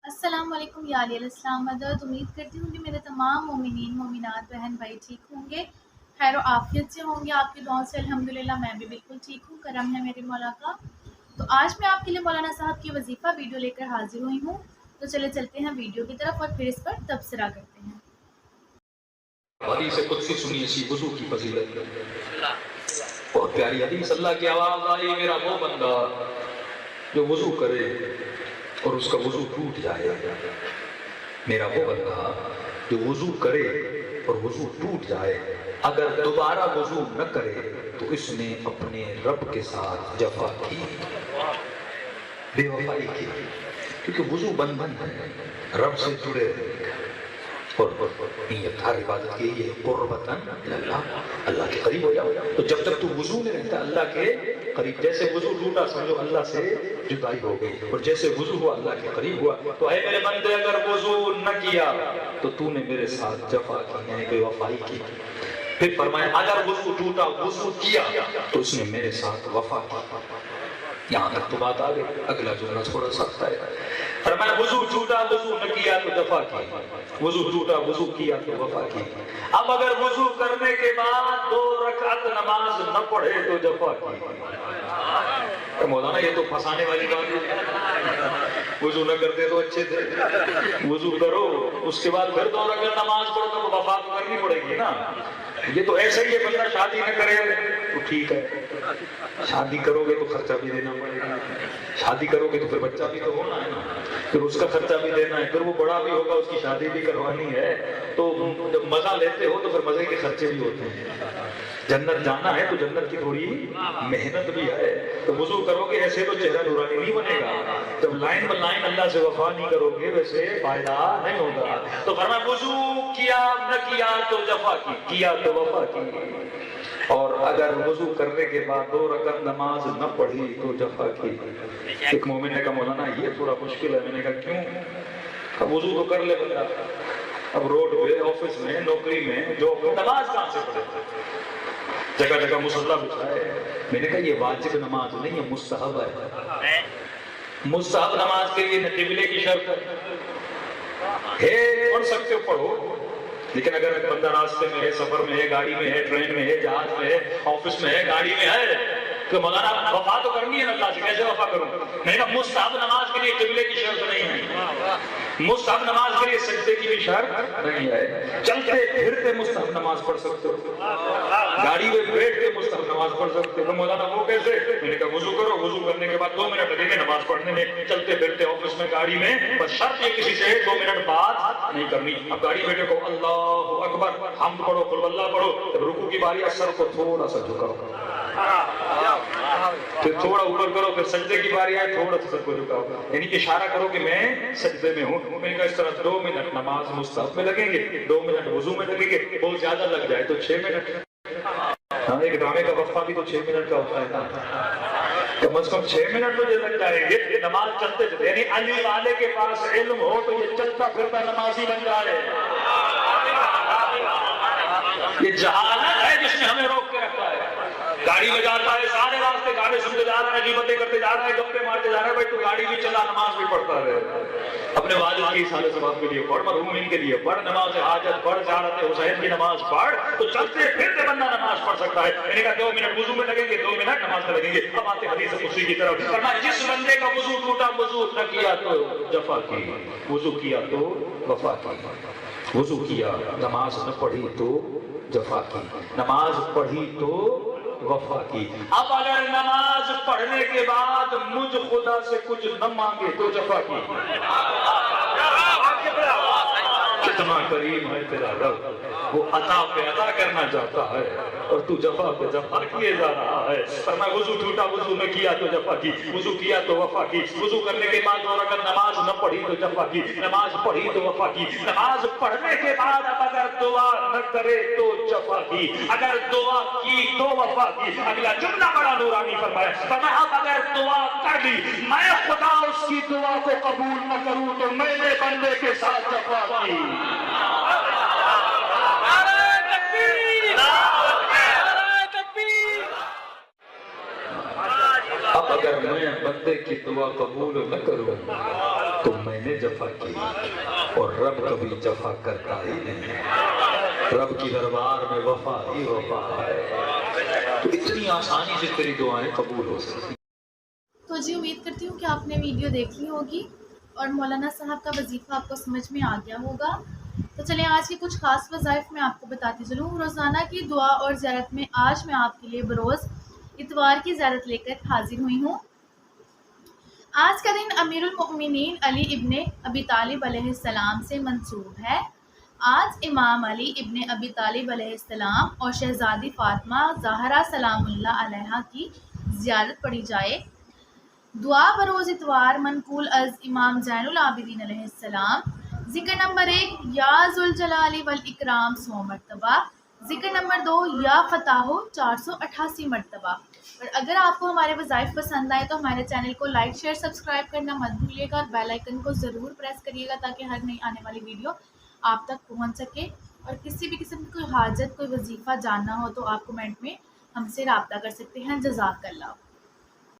अस्सलाम वालेकुम या अली अलैहिस्सलाम मदद। उम्मीद करती हूँ कि मेरे तमाम मोमिनीन मोमिनात बहन भाई ठीक होंगे, खैर आफियत से होंगे। आपकी दुआओं से अल्हम्दुलिल्लाह मैं भी बिल्कुल ठीक हूँ, करम है मेरे मौला का। तो आज मैं आपके लिए मौलाना साहब की वजीफ़ा वीडियो लेकर हाजिर हुई हूँ। तो चले चलते हैं वीडियो की तरफ और फिर इस पर तबसरा करते हैं। हदीस कुदसी सुनिए सी वुजू की फजीलत। बहुत प्यारी हदीस। अल्लाह की आवाज आई, मेरा वो बंदा जो वुजू करे और उसका वुजू टूट जाए, मेरा वो बंदा जो वुजू करे और वुजू टूट जाए, अगर दोबारा वुजू न करे तो इसने अपने रब के साथ जफा की, बेवफाई की। क्योंकि वुजू बंधन है, रब से जुड़े और नियत हर इबादत की ये कुर्बतन अल्लाह, अल्लाह के करीब हो जाओ। तो जब तक तू वुजू में रहता अल्लाह के करीब, जैसे वुजू टूटा समझो अल्लाह से जुदाई हो गई, और जैसे वुजू हुआ अल्लाह के करीब हुआ। तो ऐ मेरे बंदे, अगर वुजू न किया तो तूने मेरे साथ जफा की, यानी बेवफाई की। फिर फरमाया अगर वुजू टूटा, वुजू किया तो उसने मेरे साथ वफा की। यहाँ तक तो बात आ गई। अगला जुमला थोड़ा सख्त है। फरमाया वुजू टूटा, वुजू न किया तो जफा की, वुजू टूटा, वुजू किया तो वफा की। अब अगर वुजू करने के बाद 2 रकात नमाज न पढ़े तो जफा की। तो मौलाना ये तो फंसाने वाली बात है। वुजू न करते तो अच्छे थे, वुजू करो उसके बाद फिर 2 रकात नमाज पढ़ो तो वफा तो करनी पड़ेगी ना। ये तो ऐसे ही है, बंदा शादी न करे तो ठीक है, शादी करोगे तो खर्चा भी देना पड़ेगा, शादी करोगे तो फिर बच्चा भी तो होना है ना, फिर उसका खर्चा भी देना है, फिर वो बड़ा भी होगा, उसकी शादी भी करवानी है। तो जब मजा लेते हो तो फिर मजे के खर्चे भी होते हैं। जन्नत जाना है तो जन्नत की थोड़ी मेहनत भी है। तो वुजू करोगे ऐसे तो चेहरा नूरानी नहीं बनेगा। जब लाइन ब लाइन अल्लाह से वफा नहीं करोगे वैसे फायदा नहीं होगा। तो फरमाया वुजू किया न किया तो जफा की, किया तो वफा की। और अगर वुजू करने के बाद 2 रकात नमाज न पढ़ी तो जफा की। एक मोमिन ने कहा मौलाना ये थोड़ा मुश्किल है। मैंने कहा क्यों? वुजू तो कर ले बंदा, अब रोड पे, ऑफिस में, नौकरी में, जॉब में नमाज कहाँ से पढ़े? जगह जगह मुसल्ला बिछाए। मैंने कहा ये वाजिब नमाज नहीं है, मुस्तहब है। मुस्तहब नमाज के लिए किबले की शर्त है, पढ़ सकते हो पढ़ो, लेकिन अगर बंदा रास्ते में है, सफर में है, गाड़ी में है, ट्रेन में है, जहाज में है, ऑफिस में है, गाड़ी में है, तो मौलाना वफा तो करनी है अल्लाह से, कैसे वफा करूं? नहीं ना, मुस्तहब नमाज के लिए किबले की शर्त नहीं है, मुस्तहब नमाज के लिए सजदे की भी शर्त नहीं है। चलते फिरते मुस्तहब नमाज पढ़ सकते हो, गाड़ी में बैठ के मुस्तहब नमाज पढ़ सकते हो। तो मौलाना वो कैसे? मैंने कहा वुजू करो, वुजू करने के बाद 2 मिनट लगेंगे नमाज पढ़ने में, चलते फिरते ऑफिस में, गाड़ी में, बस शर्त ये किसी से 2 मिनट बात नहीं करनी। अब गाड़ी में देखो अल्लाहु अकबर, हम पढ़ो, कुल अल्लाह पढ़ो, जब रुकू की बारी सर को थोड़ा सा झुकाओ, फिर थोड़ा ऊपर करो, फिर सजदे की बारी आए थोड़ा सा सर को झुकाओ, यानी कि इशारा करो कि मैं सजदे में हूँ। मैंने कहा इस तरह 2 मिनट नमाज मुस्तहब में लगेंगे, 2 मिनट वुजू में लगेंगे, बहुत ज्यादा लग जाए तो 6 मिनट। हाँ, एक ड्रामे का वक्फा भी तो 6 मिनट का होता है ना, कम से कम 6 मिनट तो लग जाएंगे नमाज चलते चलते। यानी अली वाले के पास इल्म हो तो ये चलता फिरता नमाजी बन जाए। ये जहालत है जिसने हमें रोक के रखा है। गाड़ी में जाता है, सारे रास्ते गाने सुनते जा रहा है, गिबतें करते जा रहा है, गप्पे मारते जा रहा है। भाई तू गाड़ी भी चला, नमाज भी पढ़ता रहे, अपने वालिद की साले सवाब के लिए पढ़, मरहूमिन के लिए पढ़, नमाज हाजत पढ़, ज़ियारत हुसैन की नमाज पढ़, तो चलते फिरते बंदा नमाज पढ़ सकता है। मैंने कहा 2 मिनट वुजू में लगेंगे, 2 मिनट नमाज में लगेंगे। अब आते हदीस कुदसी की तरफ। फरमाया जिस बंदे का वुजू टूटा, वुजू न किया तो जफा की, वुजू किया तो वफा की, वुजू किया नमाज न पढ़ी तो जफा की, नमाज पढ़ी तो वफा की। अब अगर नमाज पढ़ने के बाद मुझ खुदा से कुछ न मांगे तो जफा की। कितना करीम है तेरा रब, वो अता पे अता करना चाहता है और तू जफा पे जफा किए जा रहा है। पर मैं वुजू टूटा, वुजू न किया तो जफा की, वुजू किया तो वफा की, वुजू करने के बाद 2 रकात नमाज न पढ़ी तो जफा की, नमाज पढ़ी तो वफा की, नमाज पढ़ने के बाद अब अगर दुआ न करे तो जफा की, अगर दुआ की तो वफा की। अगला जुमला बड़ा नूरानी फरमाया, अब अगर दुआ कर ली, मैं खुदा उसकी दुआ को कबूल न करूं तो मैंने बंदे के साथ जफा की। اگر میں بندے کی دعا قبول نہ کروں تو میں نے جفا کی، اور رب کبھی جفا کرتا ہی نہیں، رب کی دربار میں وفا ہی وفا ہے، تو اتنی آسانی سے تیری دعائیں قبول ہو سکتی۔ تو جی امید کرتی ہوں کہ آپ نے ویڈیو دیکھ لی ہوگی اور مولانا صاحب کا وظیفہ آپ کو سمجھ میں آ گیا ہوگا۔ تو چلیں آج کے کچھ خاص وظائف میں آپ کو بتاتی چلوں۔ روزانہ کی دعا اور زیارت میں آج میں آپ کے لیے بروز اتوار کی زیارت لے کر حاضر ہوئی ہوں۔ آج کا دن امیر المؤمنین علی ابن ابی طالب علیہ السلام سے منسوب ہے۔ آج امام علی ابن ابی طالب علیہ السلام اور شہزادی فاطمہ زہرا سلام اللہ علیہا کی زیارت پڑھی جائے۔ دعا بروز اتوار منقول از امام زین العابدین علیہ السلام۔ ذکر نمبر 1 یا ذوالجلال والاکرام 100 مرتبہ، ذکر نمبر 2 یا فتح 488 مرتبہ۔ اور اگر آپ کو ہمارے وظائف پسند آئے تو ہمارے چینل کو لائک شیئر سبسکرائب کرنا مت بھولیے گا، اور بیل آئیکن کو ضرور پریس کریے گا تاکہ ہر نئی آنے والی ویڈیو آپ تک پہنچ سکے۔ اور کسی بھی قسم کی کوئی حاجت کوئی وظیفہ جاننا ہو تو آپ کمنٹ میں ہم سے رابطہ کر سکتے ہیں۔ جزاک اللہ۔